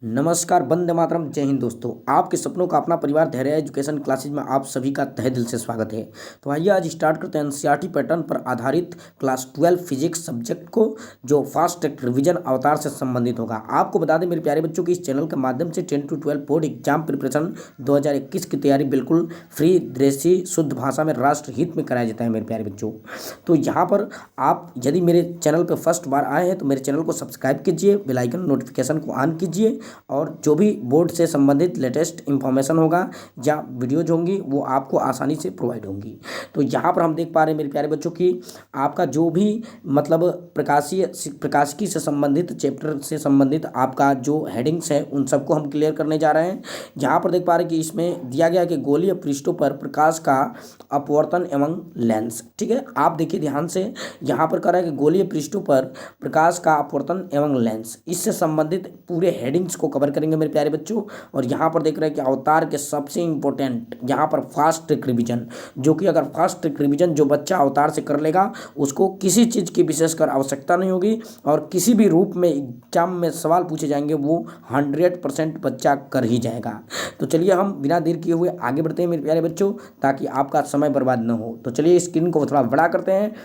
नमस्कार, वंदे मातरम, जय हिंद दोस्तों। आपके सपनों का अपना परिवार धैर्य एजुकेशन क्लासेज में आप सभी का तहे दिल से स्वागत है। तो आइए आज स्टार्ट करते हैं एनसीईआरटी पैटर्न पर आधारित क्लास 12 फिजिक्स सब्जेक्ट को, जो फास्ट ट्रैक रिवीजन अवतार से संबंधित होगा। आपको बता दें मेरे प्यारे बच्चों की इस चैनल के माध्यम से 10 to 12 बोर्ड एग्जाम प्रिपरेशन 2021 की तैयारी बिल्कुल फ्री, देसी शुद्ध भाषा में राष्ट्र हित में कराया जाता है मेरे प्यारे बच्चों। तो यहाँ पर आप यदि मेरे चैनल पर फर्स्ट बार आए हैं तो मेरे चैनल को सब्सक्राइब कीजिए, बेल आइकन नोटिफिकेशन को ऑन कीजिए और जो भी बोर्ड से संबंधित लेटेस्ट इंफॉर्मेशन होगा या वीडियोज होंगी वो आपको आसानी से प्रोवाइड होंगी। तो यहाँ पर हम देख पा रहे हैं मेरे प्यारे बच्चों की आपका जो भी मतलब प्रकाशिकी से संबंधित चैप्टर से संबंधित आपका जो हेडिंग्स है उन सबको हम क्लियर करने जा रहे हैं। यहाँ पर देख पा रहे हैं कि इसमें दिया गया है कि गोलीय पृष्ठों पर प्रकाश का अपवर्तन एवं लेंस। ठीक है, आप देखिए ध्यान से, यहाँ पर कह रहा है कि गोलीय पृष्ठों पर प्रकाश का अपवर्तन एवं लेंस, इससे संबंधित पूरे हेडिंग्स को कवर करेंगे मेरे प्यारे बच्चों। और यहाँ पर देख रहे हैं कि अवतार के सबसे इंपॉर्टेंट यहाँ पर फास्ट ट्रैक रिवीजन, जो कि अगर फास्ट ट्रैक रिवीजन जो बच्चा अवतार से कर लेगा उसको किसी चीज़ की विशेषकर आवश्यकता नहीं होगी और किसी भी रूप में एग्जाम में सवाल पूछे जाएंगे वो 100% बच्चा कर ही जाएगा। तो चलिए हम बिना देर किए हुए आगे बढ़ते हैं मेरे प्यारे बच्चों, ताकि आपका समय बर्बाद न हो। तो चलिए स्क्रीन को थोड़ा बड़ा करते हैं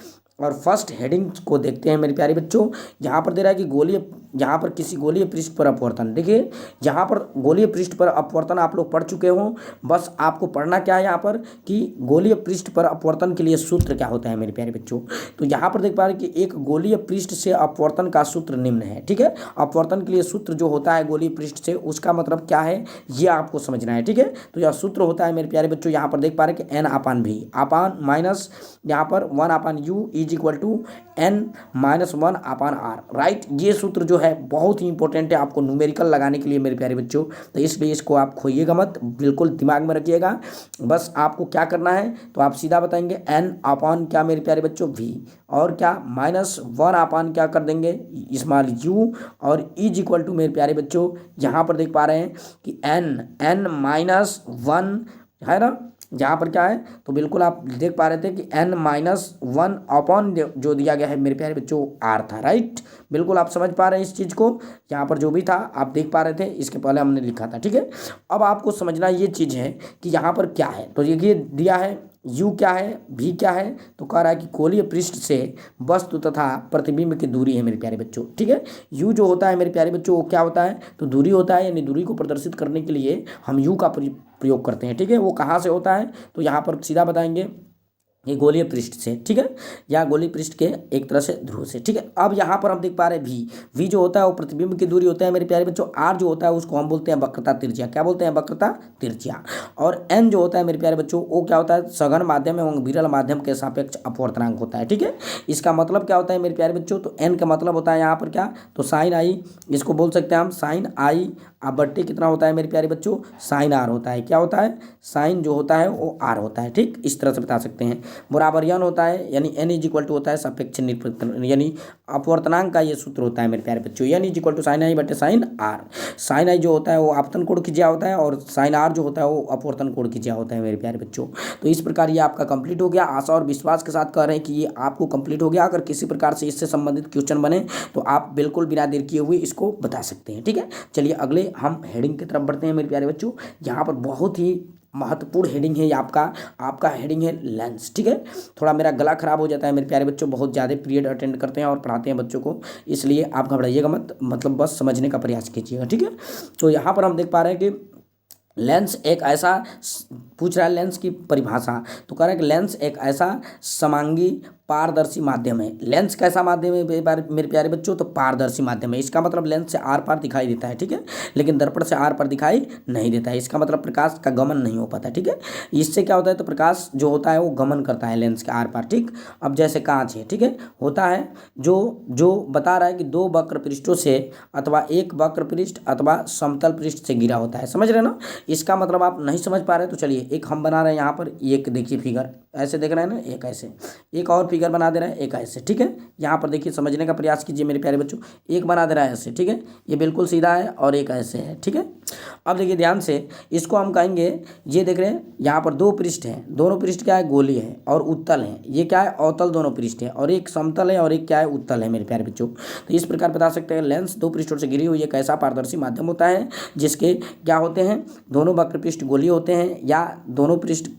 और फर्स्ट हेडिंग को देखते हैं मेरे प्यारे बच्चों। यहाँ पर दे रहा है कि गोलीय, यहाँ पर किसी गोलीय पृष्ठ पर अपवर्तन। देखिए यहाँ पर गोलीय पृष्ठ पर अपवर्तन आप लोग पढ़ चुके हो, बस आपको पढ़ना क्या है यहाँ पर कि गोलीय पृष्ठ पर अपवर्तन के लिए सूत्र क्या होता है मेरे प्यारे बच्चों। तो यहाँ पर देख पा रहे हैं कि एक गोलीय पृष्ठ से अपवर्तन का सूत्र निम्न है। ठीक है, अपवर्तन के लिए सूत्र जो होता है गोलीय पृष्ठ से, उसका मतलब क्या है ये आपको समझना है। ठीक है, तो यह सूत्र होता है मेरे प्यारे बच्चों, यहाँ पर देख पा रहे हैं कि n/v अपान माइनस यहाँ पर 1/u is equal to n-1/r। Right, ये सूत्र जो है बहुत ही इंपॉर्टेंट है आपको न्यूमेरिकल लगाने के लिए मेरे प्यारे बच्चों। तो इसलिए इसको आप खोइएगा मत, बिल्कुल दिमाग में रखिएगा। बस आपको क्या करना है तो आप सीधा बताएंगे n/, क्या मेरे प्यारे बच्चों, v, और क्या -1/, क्या कर देंगे स्मॉल u, और इज इक्वल टू मेरे प्यारे बच्चों यहाँ पर देख पा रहे हैं कि n-1 है ना, यहाँ पर क्या है तो बिल्कुल आप देख पा रहे थे कि n-1 जो दिया गया है मेरे प्यारे बच्चों r था। राइट, बिल्कुल आप समझ पा रहे हैं इस चीज़ को, यहाँ पर जो भी था आप देख पा रहे थे, इसके पहले हमने लिखा था। ठीक है, अब आपको समझना ये चीज़ है कि यहाँ पर क्या है। तो ये दिया है u क्या है, v क्या है, तो कह रहा है कि गोलीय पृष्ठ से वस्तु तथा प्रतिबिंब की दूरी है मेरे प्यारे बच्चों। ठीक है, u जो होता है मेरे प्यारे बच्चों वो क्या होता है तो दूरी होता है, यानी दूरी को प्रदर्शित करने के लिए हम u का प्रयोग करते हैं। ठीक है, वो कहाँ से होता है तो यहाँ पर सीधा बताएंगे ये गोलीय पृष्ठ से। ठीक है, या गोलीय पृष्ठ के एक तरह से ध्रुव से। ठीक है, अब यहाँ पर हम देख पा रहे हैं v जो होता है वो प्रतिबिंब की दूरी होता है मेरे प्यारे बच्चों। r जो होता है उसको हम बोलते हैं वक्रता त्रिज्या। क्या बोलते हैं, वक्रता त्रिज्या। और n जो होता है मेरे प्यारे बच्चों वो क्या होता है, सघन माध्यम एवं विरल माध्यम के सापेक्ष अपवर्तनांक होता है। ठीक है, इसका मतलब क्या होता है मेरे प्यारे बच्चों, तो n का मतलब होता है यहाँ पर क्या तो साइन आई, इसको बोल सकते हैं हम साइन आई अब बट्टे कितना होता है मेरे प्यारे बच्चों, साइन आर होता है। क्या होता है, साइन जो होता है वो आर होता है। ठीक, इस तरह से बता सकते हैं। बराबर n होता है, यानी n इज इक्वल टू होता है सापेक्ष निरपेक्ष, यानी अपवर्तनांक का ये सूत्र होता है मेरे प्यारे बच्चों, n is equal to sine i बटे साइन आर। साइन आई जो होता है वो आपतन कोण की ज्या होता है और साइन आर जो होता है वो अपवर्तन कोण की ज्या होता है मेरे प्यारे बच्चों। तो इस प्रकार ये आपका कंप्लीट हो गया। आशा और विश्वास के साथ कह रहे हैं कि ये आपको कंप्लीट हो गया। अगर किसी प्रकार से इससे संबंधित क्वेश्चन बने तो आप बिल्कुल बिना देर किए हुए इसको बता सकते हैं। ठीक है, चलिए अगले हम हेडिंग की तरफ बढ़ते हैं मेरे प्यारे बच्चों। यहाँ पर बहुत ही महत्वपूर्ण हेडिंग है आपका हेडिंग है लेंस। ठीक है, थोड़ा मेरा गला खराब हो जाता है मेरे प्यारे बच्चों, बहुत ज़्यादा पीरियड अटेंड करते हैं और पढ़ाते हैं बच्चों को, इसलिए आप घबराइएगा मत, मतलब बस समझने का प्रयास कीजिएगा। ठीक है, तो यहाँ पर हम देख पा रहे हैं कि लेंस एक ऐसा, पूछ रहा है लेंस की परिभाषा, तो कह रहा है कि लेंस एक ऐसा समांगी पारदर्शी माध्यम है। लेंस कैसा माध्यम है मेरे प्यारे बच्चों, तो पारदर्शी माध्यम है। इसका मतलब लेंस से आर पार दिखाई देता है। ठीक है, लेकिन दर्पण से आर पार दिखाई नहीं देता है। इसका मतलब प्रकाश का गमन नहीं हो पाता। ठीक है, इससे क्या होता है तो प्रकाश जो होता है वो गमन करता है लेंस के आर पार। ठीक, अब जैसे कांच है, ठीक है, होता है जो बता रहा है कि दो वक्र पृष्ठों से अथवा एक वक्र पृष्ठ अथवा समतल पृष्ठ से घिरा होता है। समझ रहे ना, इसका मतलब आप नहीं समझ पा रहे तो चलिए एक हम बना रहे हैं यहाँ पर, एक देखिए फिगर, ऐसे देख रहे हैं ना, एक ऐसे, एक और फिगर बना दे रहा है एक ऐसे, ठीक है। यहाँ पर देखिए समझने का प्रयास कीजिए मेरे प्यारे बच्चों, एक बना दे रहा है ऐसे, ठीक है, ये बिल्कुल सीधा है और एक ऐसे है, ठीक है। अब देखिए ध्यान से, इसको हम कहेंगे, ये देख रहे हैं यहाँ पर दो पृष्ठ हैं, दोनों पृष्ठ क्या है, गोली है और उत्तल है, ये क्या है, अवतल दोनों पृष्ठ है, और एक समतल है और एक क्या है, उत्तल है मेरे प्यारे बच्चों। तो इस प्रकार बता सकते हैं लेंस दो पृष्ठों से घिरी हुई एक ऐसा पारदर्शी माध्यम होता है जिसके क्या होते हैं, दोनों वक्र पृष्ठ गोलीय होते हैं, या दोनों पृष्ठ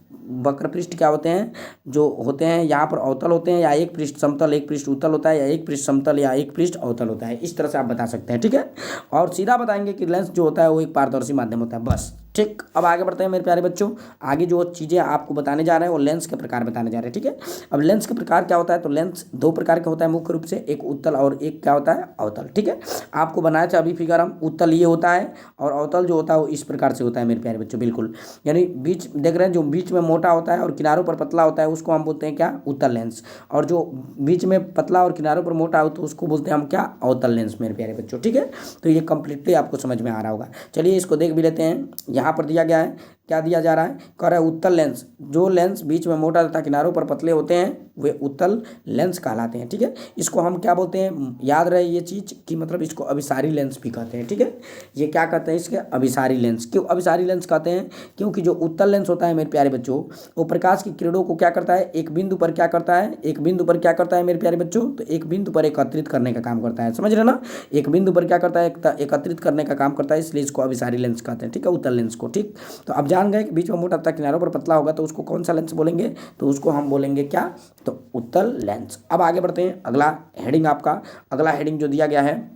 वक्र पृष्ठ क्या होते हैं, जो होते हैं यहाँ पर अवतल होते हैं, या एक पृष्ठ समतल एक पृष्ठ उत्तल होता है, या एक पृष्ठ समतल या एक पृष्ठ अवतल होता है। इस तरह से आप बता सकते हैं, ठीक है। और सीधा बताएंगे कि लेंस जो होता है वो एक पारदर्शी माध्यम होता है, बस, ठीक। अब आगे बढ़ते हैं मेरे प्यारे बच्चों, आगे जो चीज़ें आपको बताने जा रहे हैं वो लेंस के प्रकार बताने जा रहे हैं, ठीक है। अब लेंस के प्रकार क्या होता है, तो लेंस दो प्रकार का होता है मुख्य रूप से, एक उत्तल और एक क्या होता है, अवतल, ठीक है। आपको बनाया था अभी फिगर हम, उत्तल ये होता है और अवतल जो होता है वो इस प्रकार से होता है मेरे प्यारे बच्चों, बिल्कुल, यानी बीच देख रहे हैं, जो बीच में मोटा होता है और किनारों पर पतला होता है उसको हम बोलते हैं क्या, उत्तल लेंस, और जो बीच में पतला और किनारों पर मोटा हो तो उसको बोलते हैं हम क्या, अवतल लेंस मेरे प्यारे बच्चों, ठीक है। तो ये कंप्लीटली आपको समझ में आ रहा होगा। चलिए इसको देख भी लेते हैं, यहाँ पर दिया गया है, क्या दिया जा रहा है, कह रहा है उत्तल लेंस, जो लेंस बीच में मोटा तथा किनारों पर पतले होते हैं वे उत्तल लेंस कहलाते हैं, ठीक है। इसको हम क्या बोलते हैं, याद रहे ये चीज़ कि मतलब इसको अभिसारी लेंस भी कहते हैं, ठीक है। ये क्या कहते हैं, इसके अभिसारी लेंस। क्यों अभिसारी लेंस कहते हैं, क्योंकि जो उत्तल लेंस होता है मेरे प्यारे बच्चों, वो प्रकाश की किरणों को क्या करता है, एक बिंदु पर क्या करता है, एक बिंदु पर क्या करता है मेरे प्यारे बच्चों, तो एक बिंदु पर एकत्रित करने का काम करता है, समझ रहे ना, एक बिंदु पर क्या करता है, एकत्रित करने का काम करता है, इसलिए इसको अभिसारी लेंस कहते हैं, ठीक है, उत्तल लेंस को, ठीक। तो अब जान गए कि बीच में मोटा तथा किनारों पर पतला होगा तो उसको कौन सा लेंस बोलेंगे, तो उसको हम बोलेंगे क्या, तो उत्तल लेंस। अब आगे बढ़ते हैं, अगला हेडिंग आपका, अगला हेडिंग जो दिया गया है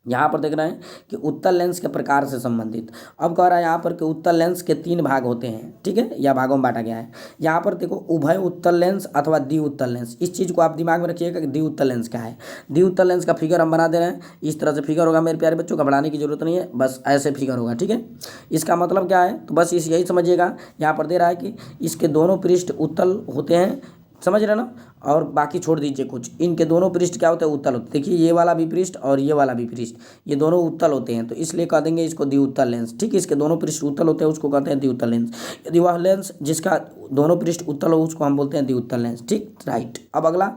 यहाँ पर देख रहे हैं कि उत्तल लेंस के प्रकार से संबंधित। अब कह रहा है यहाँ पर कि उत्तल लेंस के तीन भाग होते हैं, ठीक है, या भागों में बांटा गया है। यहाँ पर देखो उभय उत्तल लेंस अथवा द्वि उत्तल लेंस, इस चीज़ को आप दिमाग में रखिएगा कि द्वि उत्तल लेंस क्या है। द्वि उत्तल लेंस का फिगर हम बना दे रहे हैं, इस तरह से फिगर होगा मेरे प्यारे बच्चों, घबराने की जरूरत नहीं है, बस ऐसे फिगर होगा, ठीक है। इसका मतलब क्या है, तो बस यही समझिएगा, यहाँ पर दे रहा है कि इसके दोनों पृष्ठ उत्तल होते हैं, समझ रहे ना, और बाकी छोड़ दीजिए कुछ, इनके दोनों पृष्ठ क्या होते हैं, उत्तल होते हैं। देखिए ये वाला भी पृष्ठ और ये वाला भी पृष्ठ, ये दोनों उत्तल होते हैं, तो इसलिए कह देंगे इसको द्विउत्तल लेंस, ठीक है। इसके दोनों पृष्ठ उत्तल होते हैं उसको कहते हैं द्विउत्तल लेंस। यदि वह लेंस जिसका दोनों पृष्ठ उत्तल हो उसको हम बोलते हैं द्विउत्तल लेंस, ठीक, राइट। अब अगला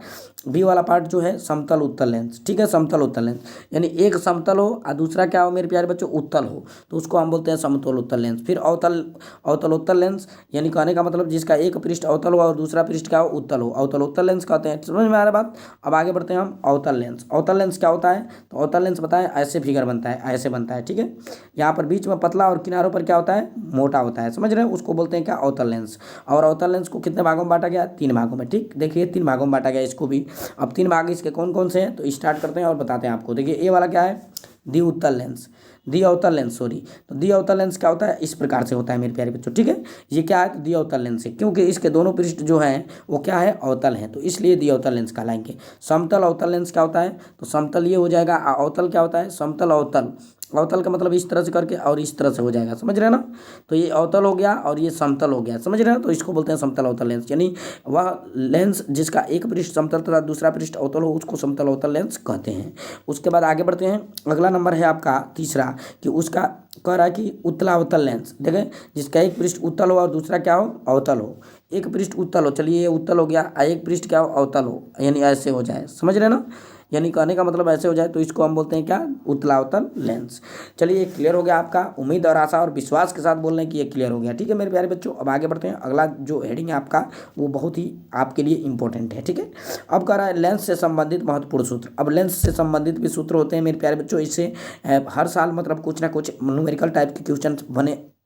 बी वाला पार्ट जो है समतल उत्तल लेंस, ठीक है, समतल उत्तल लेंस, यानी एक समतल हो और दूसरा क्या हो मेरे प्यारे बच्चों, उत्तल हो, तो उसको हम बोलते हैं समतल उत्तल लेंस। फिर अवतल उत्तल लेंस, यानी कहने का मतलब जिसका एक पृष्ठ अवतल हो और दूसरा पृष्ठ क्या हो, उत्तल हो, अवतल उत्तल लेंस कहते हैं, समझ में आ रहा बात। अब आगे बढ़ते हैं हम, अवतल लेंस। अवतल लेंस क्या होता है, तो अवतल लेंस बताएं, ऐसे फिगर बनता है, ऐसे बनता है, ठीक है। यहाँ पर बीच में पतला और किनारों पर क्या होता है, मोटा होता है, समझ रहे हैं, उसको बोलते हैं क्या, अवतल लेंस। और अवतल लेंस को कितने भागों में बांटा गया, तीन भागों में, ठीक, देखिए तीन भागों में बांटा गया इसको भी। अब तीन भाग इसके कौन कौन से हैं, तो स्टार्ट करते हैं और बताते हैं आपको। देखिए ये वाला क्या है, द्विउत्तल लेंस, द्विअवतल लेंस, सॉरी, तो द्विअवतल लेंस क्या होता है, इस प्रकार से होता है मेरे प्यारे बच्चों, ठीक है। ये क्या है, तो द्विअवतल लेंस है, क्योंकि इसके दोनों पृष्ठ जो हैं वो क्या है, अवतल हैं, तो इसलिए द्विअवतल लेंस कहलाएंगे। समतल अवतल लेंस क्या होता है, तो समतल ये हो जाएगा, अवतल क्या होता है, समतल अवतल, अवतल का मतलब इस तरह से करके और इस तरह से हो जाएगा, समझ रहे हैं ना, तो ये अवतल हो गया और ये समतल हो गया, समझ रहे हैं, तो इसको बोलते हैं समतल अवतल लेंस। यानी वह लेंस जिसका एक पृष्ठ समतल तथा दूसरा पृष्ठ अवतल हो उसको समतल अवतल लेंस कहते हैं। उसके बाद आगे बढ़ते हैं, अगला नंबर है आपका तीसरा, कि उसका कह रहा है कि उत्तलावतल लेंस, देखें जिसका एक पृष्ठ उत्तल हो और दूसरा क्या हो, अवतल हो। एक पृष्ठ उत्तल हो, चलिए ये उत्तल हो गया, एक पृष्ठ क्या हो, अवतल हो, यानी ऐसे हो जाए, समझ रहे हैं ना, यानी कहने का मतलब ऐसे हो जाए तो इसको हम बोलते हैं क्या, उत्तलावतल लेंस। चलिए ये क्लियर हो गया आपका, उम्मीद और आशा और विश्वास के साथ बोल रहे हैं कि ये क्लियर हो गया, ठीक है मेरे प्यारे बच्चों। अब आगे बढ़ते हैं, अगला जो हेडिंग है आपका वो बहुत ही आपके लिए इंपॉर्टेंट है, ठीक है। अब कह रहा है लेंस से संबंधित महत्वपूर्ण सूत्र। अब लेंस से संबंधित भी सूत्र होते हैं मेरे प्यारे बच्चों, इससे हर साल मतलब कुछ ना कुछ न्यूमेरिकल टाइप के क्वेश्चन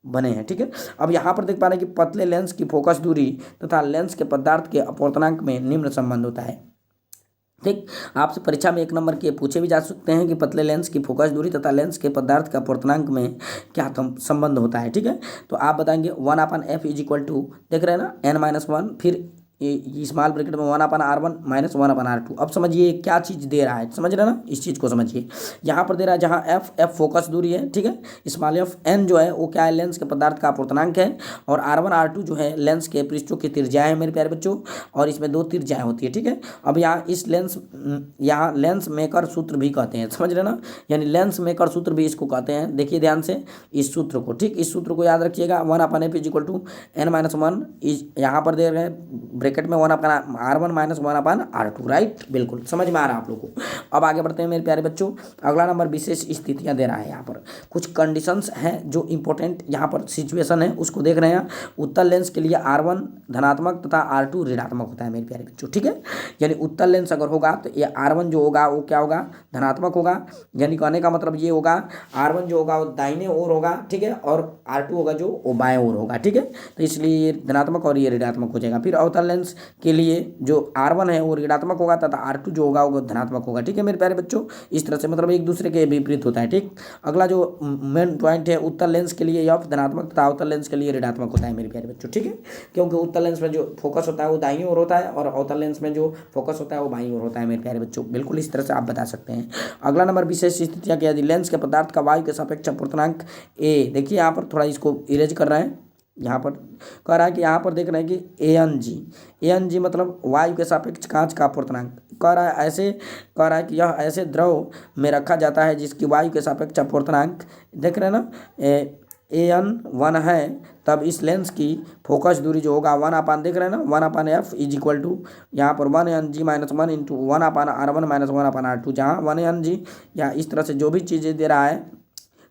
बने हैं, ठीक है। अब यहाँ पर देख पा रहे हैं कि पतले लेंस की फोकस दूरी तथा लेंस के पदार्थ के अपवर्तनांक में निम्न संबंध होता है, ठीक। आपसे परीक्षा में एक नंबर के पूछे भी जा सकते हैं कि पतले लेंस की फोकस दूरी तथा लेंस के पदार्थ का अपवर्तनांक में क्या संबंध होता है, ठीक है। तो आप बताएंगे 1/f इज इक्वल टू, देख रहे हैं ना, n-1, फिर स्मॉल ब्रैकेट में 1/r1 माइनस 1/r2। अब समझिए क्या चीज़ दे रहा है, समझ रहे ना, इस चीज़ को समझिए। यहाँ पर दे रहा है जहाँ एफ फोकस दूरी है, ठीक है, स्मॉल एफ एन जो है वो क्या है, लेंस के पदार्थ का अपूर्णांक है, और r1 r2 जो है लेंस के पृष्ठों की त्रिज्याएं है मेरे प्यारे बच्चों, और इसमें 2 त्रिज्याएं होती है, ठीक है। अब यहाँ इस यहाँ लेंस मेकर सूत्र भी कहते हैं, समझ रहे ना, यानी लेंस मेकर सूत्र भी इसको कहते हैं। देखिए ध्यान से इस सूत्र को, ठीक, इस सूत्र को याद रखिएगा, 1/f = n-1 यहाँ पर दे रहे हैं ब्रैकेट में 1/r1 माइनस 1/r2, राइट, बिल्कुल समझ में आ रहा है आप लोगों को। अब आगे बढ़ते हैं मेरे प्यारे बच्चों। अगला नंबर विशेष स्थितियां दे रहा है, यहाँ पर कुछ कंडीशंस हैं जो इंपॉर्टेंट यहाँ पर सिचुएशन है उसको देख रहे हैं। उत्तल लेंस के लिए r1 धनात्मक तथा r2 ऋणात्मक होता है मेरे प्यारे बच्चों, ठीक है, यानी उत्तल लेंस अगर होगा तो ये r1 जो होगा वो क्या होगा, धनात्मक होगा, यानी कहने का मतलब ये होगा r1 जो होगा वो दाहिने ओर होगा, ठीक है, और r2 होगा जो वो बाएं ओर होगा, ठीक है, तो इसलिए ये धनात्मक और ये ऋणात्मक हो जाएगा। फिर अवतल लेंस के लिए जो r1 है वो ऋणात्मक होगा तथा r2 जो होगा वो धनात्मक होगा, ठीक है मेरे प्यारे बच्चों, इस तरह से मतलब एक दूसरे के विपरीत होता है, ठीक। अगला जो मेन पॉइंट है, उत्तल लेंस के लिए एफ धनात्मक तथा अवतल लेंस के लिए ऋणात्मक होता है मेरे प्यारे बच्चों, ठीक है, क्योंकि उत्तल लेंस में जो फोकस होता है वो दाईं ओर होता है और अवतल लेंस में जो फोकस होता है वो बाईं ओर होता है मेरे प्यारे बच्चों, बिल्कुल इस तरह से आप बता सकते हैं। अगला नंबर विशेष स्थितियां क्या है, लेंस के पदार्थ का वायु के सापेक्ष अपूर्णांक ए। देखिए यहाँ पर थोड़ा इसको इरेज कर रहे हैं, यहाँ पर कह रहा है कि यहाँ पर देख रहे हैं कि ANG मतलब वायु के सापेक्ष कांच का अपूर्णांक, कह रहा है कि यह ऐसे द्रव में रखा जाता है जिसकी वायु के सापेक्ष अपूर्णांक देख रहे हैं ना AN1 है, तब इस लेंस की फोकस दूरी जो होगा 1/, देख रहे हैं ना, 1/f = यहाँ पर 1ANG minus 1 × 1/r1 minus 1/r2, जहाँ 1ANG या इस तरह से जो भी चीज़ें दे रहा है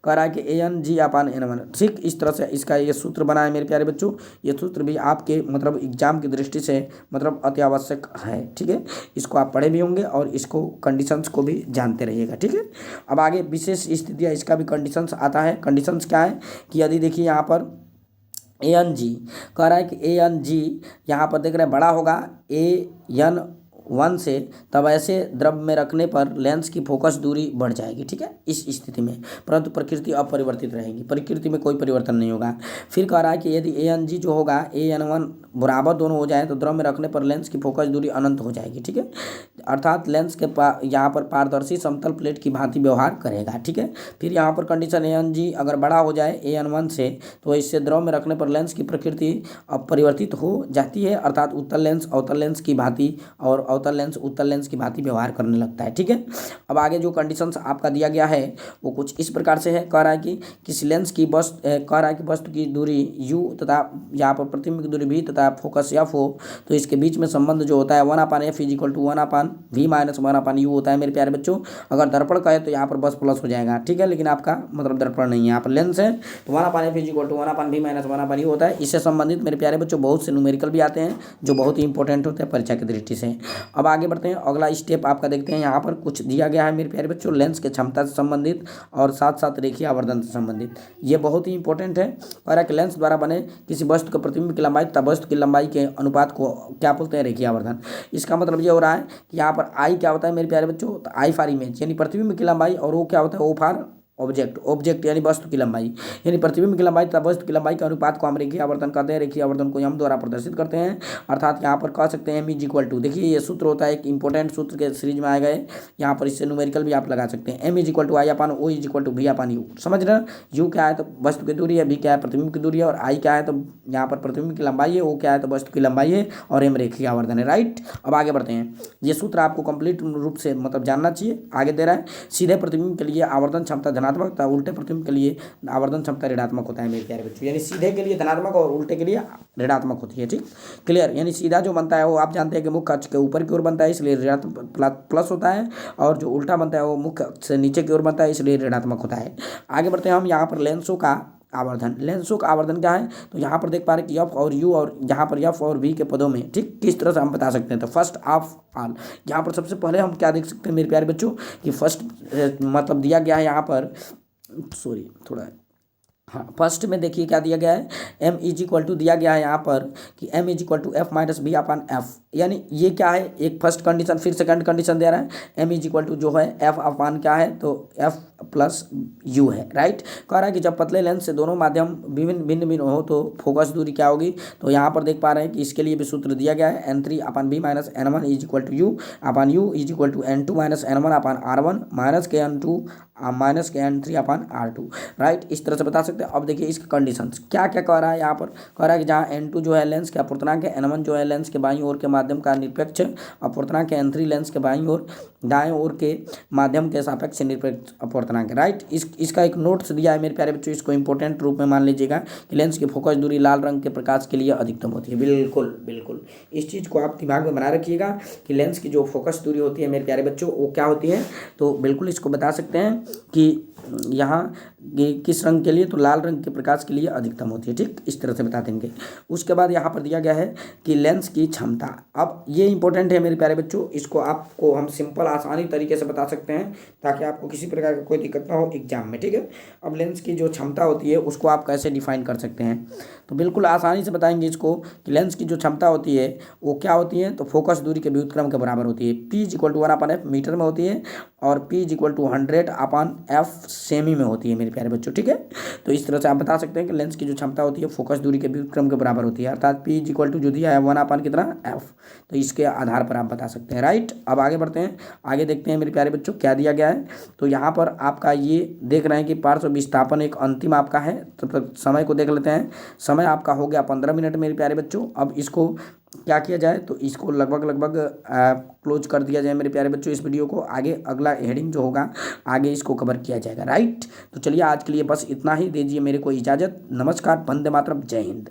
कह रहा है कि ANG/N1, ठीक, इस तरह से इसका ये सूत्र बना है मेरे प्यारे बच्चों। ये सूत्र भी आपके मतलब एग्जाम की दृष्टि से मतलब अति आवश्यक है, ठीक है, इसको आप पढ़े भी होंगे और इसको कंडीशंस को भी जानते रहिएगा, ठीक है। अब आगे विशेष स्थितियाँ, इसका भी कंडीशंस आता है। कंडीशंस क्या है कि यदि देखिए यहाँ पर ANG कह रहा है कि ANG यहाँ पर देख रहे हैं बड़ा होगा AN1 से, तब ऐसे द्रव में रखने पर लेंस की फोकस दूरी बढ़ जाएगी, ठीक है, इस स्थिति में, परंतु प्रकृति अपरिवर्तित रहेगी, प्रकृति में कोई परिवर्तन नहीं होगा। फिर कह रहा है कि यदि ANG जो होगा AN1 बराबर दोनों हो जाए तो द्रव में रखने पर लेंस की फोकस दूरी अनंत हो जाएगी, ठीक है, अर्थात लेंस के यहाँ पर पारदर्शी समतल प्लेट की भांति व्यवहार करेगा, ठीक है। फिर यहाँ पर कंडीशन ANG अगर बड़ा हो जाए AN1 से तो इससे द्रव में रखने पर लेंस की प्रकृति अपरिवर्तित हो जाती है, अर्थात उत्तल लेंस अवतल लेंस की भांति और अवतल लेंस उत्तल लेंस की भांति व्यवहार करने लगता है, ठीक है। अब आगे जो कंडीशंस आपका दिया गया है वो कुछ इस प्रकार से है। कह रहा है कि किसी लेंस की वस्तु की दूरी u तथा यहाँ पर प्रतिबिंब की दूरी v तथा फोकस f हो तो इसके बीच में संबंध जो होता है 1/f = 1/v माइनस 1/u होता है मेरे प्यारे बच्चों। अगर दर्पण का है तो यहाँ पर बस प्लस हो जाएगा, ठीक है, लेकिन आपका मतलब दर्पण नहीं है, यहाँ पर लेंस है तो 1/f = 1/v माइनस 1/u होता है। इससे संबंधित मेरे प्यारे बच्चों बहुत से न्यूमेरिकल भी आते हैं जो बहुत ही इंपॉर्टेंट होते हैं परीक्षा की दृष्टि से। अब आगे बढ़ते हैं, अगला स्टेप आपका देखते हैं। यहाँ पर कुछ दिया गया है मेरे प्यारे बच्चों लेंस के क्षमता से संबंधित और साथ साथ रेखीय आवर्धन से संबंधित, ये बहुत ही इंपॉर्टेंट है। और एक लेंस द्वारा बने किसी वस्तु के प्रतिबिंब की लंबाई तथा वस्तु की लंबाई के अनुपात को क्या बोलते हैं, रेखीय आवर्धन। इसका मतलब ये हो रहा है कि यहाँ पर आई क्या होता है मेरे प्यारे बच्चों, तो आई फॉर इमेज यानी प्रतिबिंब की लंबाई, और वो क्या होता है, ओ फॉर ऑब्जेक्ट यानी वस्तु की लंबाई, यानी प्रतिबिंब की लंबाई तथा वस्तु की लंबाई के अनुपात को हम रेखीय आवर्धन कहते हैं। रेखीय आवर्धन को हम द्वारा प्रदर्शित करते हैं, अर्थात यहाँ पर कह सकते हैं m = देखिए ये सूत्र होता है एक इंपॉर्टेंट सूत्र के सीरीज में आए गए, यहाँ पर इससे न्यूमेरिकल भी आप लगा सकते हैं। m = I/O = V/U, समझ रहे हैं। u क्या है तो वस्तु की दूरी है, v क्या है प्रतिबिंब की दूरी है, और I क्या है तो यहाँ पर प्रतिबिंब की लंबाई है, o क्या है तो वस्तु की लंबाई है, और m रेखीय आवर्धन है, राइट। अब आगे बढ़ते हैं, ये सूत्र आपको कंप्लीट रूप से मतलब जानना चाहिए। आगे दे रहा है सीधे प्रतिबिंब के लिए आवर्धन क्षमता धनात्मक तथा उल्टे प्रतिबिंब के लिए आवर्धन क्षमता ऋणात्मक होता है मेरे प्यारे बच्चों, यानी सीधे के लिए धनात्मक और उल्टे के लिए ऋणात्मक होती है, ठीक, क्लियर। यानी सीधा जो बनता है वो आप जानते हैं कि मुख्य अक्ष के ऊपर की ओर बनता है इसलिए ऋणात्मक प्लस होता है, और जो उल्टा बनता है वो मुख्य अक्ष से नीचे की ओर बनता है इसलिए ऋणात्मक होता है। आगे बढ़ते हैं हम, यहाँ पर लेंसों का आवर्धन क्या है, तो यहाँ पर देख पा रहे हैं कि एफ और यू और यहाँ पर एफ और वी के पदों में, ठीक, किस तरह से हम बता सकते हैं। तो फर्स्ट ऑफ ऑल यहाँ पर सबसे पहले हम क्या देख सकते हैं मेरे प्यारे बच्चों कि फर्स्ट मतलब दिया गया है यहाँ पर, सॉरी थोड़ा हाँ, फर्स्ट में देखिए क्या दिया गया है, एम इज इक्वल टू दिया गया है यहाँ पर कि m is equal to f minus b upon f, यानी ये क्या है, एक फर्स्ट कंडीशन, फिर सेकंड कंडीशन दे रहा है, एम इज इक्वल टू जो है एफ अपान क्या है, तो एफ प्लस यू है, राइट। कह रहा है कि जब पतले लेंस से दोनों माध्यम भिन्न भिन्न भिन्न हो तो फोकस दूरी क्या होगी, तो यहाँ पर देख पा रहे हैं कि इसके लिए भी सूत्र दिया गया है, n three upon b minus n one is equal to u upon u is equal to n two minus n one upon r one minus के एन टू माइनस के n three upon r two, right. इस तरह से बता सकते हैं। अब देखिए इसके कंडीशन क्या क्या कह रहा है यहाँ पर, कह रहा है कि जहाँ एन टू जो है लेंस के अपूर्णांक है, एन वन जो है लेंस के बाईं ओर के माध्यम का निरपेक्ष अपूर्णांक है, एन थ्री लेंस के बाईं ओर दाएं ओर के माध्यम के सापेक्ष निरपेक्ष अपूर्णांक है, राइट। इसका एक नोट्स दिया है मेरे प्यारे बच्चों, इसको इंपॉर्टेंट रूप में मान लीजिएगा कि लेंस की फोकस दूरी लाल रंग के प्रकाश के लिए अधिकतम होती है। बिल्कुल बिल्कुल इस चीज़ को आप दिमाग में बना रखिएगा कि लेंस की जो फोकस दूरी होती है मेरे प्यारे बच्चों वो क्या होती है, तो बिल्कुल इसको बता सकते हैं कि यहाँ किस रंग के लिए, तो लाल रंग के प्रकाश के लिए अधिकतम होती है, ठीक। इस तरह से बता देंगे। उसके बाद यहाँ पर दिया गया है कि लेंस की क्षमता, अब ये इंपॉर्टेंट है मेरे प्यारे बच्चों, इसको आपको हम सिंपल आसानी तरीके से बता सकते हैं ताकि आपको किसी प्रकार का कोई दिक्कत ना हो एग्जाम में, ठीक है। अब लेंस की जो क्षमता होती है उसको आप कैसे डिफाइन कर सकते हैं, तो बिल्कुल आसानी से बताएंगे इसको कि लेंस की जो क्षमता होती है वो क्या होती है, तो फोकस दूरी के व्युत्क्रम के बराबर होती है। P is equal to one upon f metre में होती है और p is equal to 100 upon f सेमी में होती है मेरे प्यारे बच्चों, ठीक है। तो इस तरह से आप बता सकते हैं कि लेंस की जो क्षमता होती है फोकस दूरी के व्युत्क्रम के बराबर होती है, अर्थात पी इज इक्वल टू जो दिया है वन अपान कितना एफ, तो इसके आधार पर आप बता सकते हैं, राइट। अब आगे बढ़ते हैं, आगे देखते हैं मेरे प्यारे बच्चों क्या दिया गया है। तो यहाँ पर आपका ये देख रहे हैं कि पार्श्व विस्थापन एक अंतिम आपका है, तो समय को देख लेते हैं। समय आपका हो गया 15 मिनट मेरे प्यारे बच्चों। अब इसको क्या किया जाए, तो इसको लगभग क्लोज कर दिया जाए मेरे प्यारे बच्चों इस वीडियो को, आगे अगला हेडिंग जो होगा आगे इसको कवर किया जाएगा, राइट। तो चलिए आज के लिए बस इतना ही, दीजिए मेरे को इजाज़त, नमस्कार, वंदे मातरम, जय हिंद।